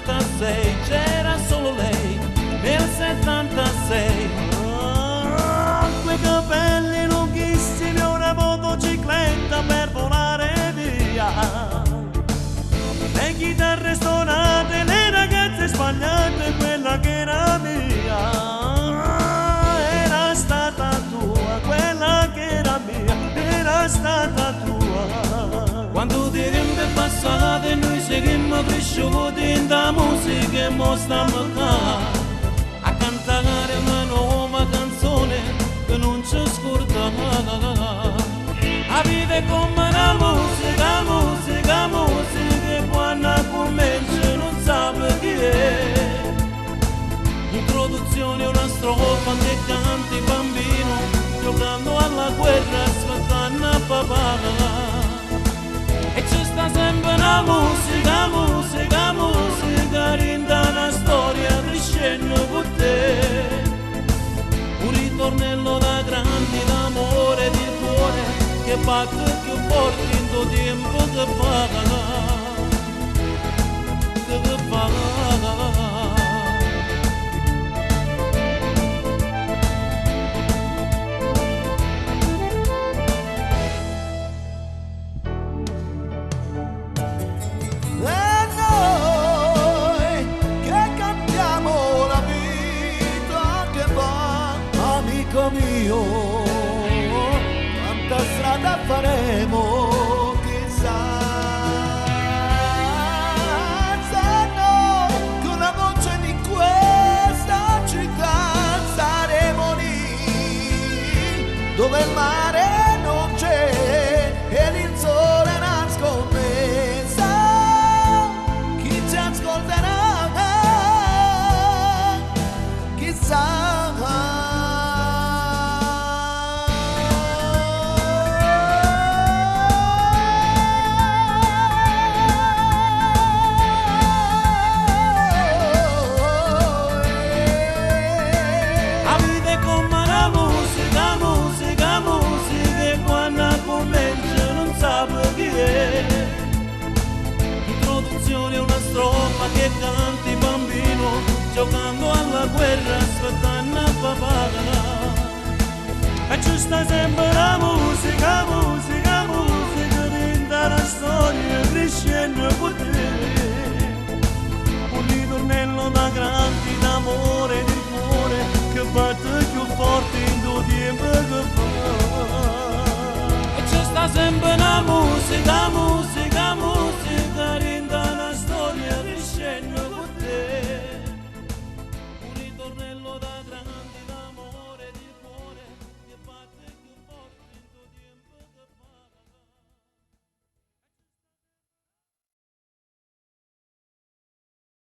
66 c'era solo lei, nel 76. Quei capelli lunghissimi, una motocicletta per volare via. Le chitarre suonate, le ragazze sbagliate, quella che era mia. Era stata tua, quella che era mia, era stata tua. Quando ti tempo è passato e noi seguimmo cresciuti in da musica e mo stiamo qua a cantare una nuova canzone che non ci scorda. A vita come la musica, musica, musica, e quando comincia non sape chi è. Introduzione una strofa che canti bambino, giocando alla guerra, aspettando a papà. E ci sta sempre una musica, musica, musica, rinda una storia crescendo con te. Un ritornello da grandi d'amore di cuore che batte più forte in tuo tempo che paga. Che paga. Amico mio, quanta strada faremo, chissà. Sanno che una voce di questa città saremo lì, dove il mare non c'è e il sole nasconde. Sa chi ci ascolterà, chissà. Introduzione una strofa che canti bambino, giocando alla guerra, aspettando a papà. E ci sta sempre la musica, musica, musica, dentro la storia crescendo con te. Un ritornello da grandi d'amore di cuore che batte più forte in tuo tempo che fa. E ci sta sempre la musica, musica,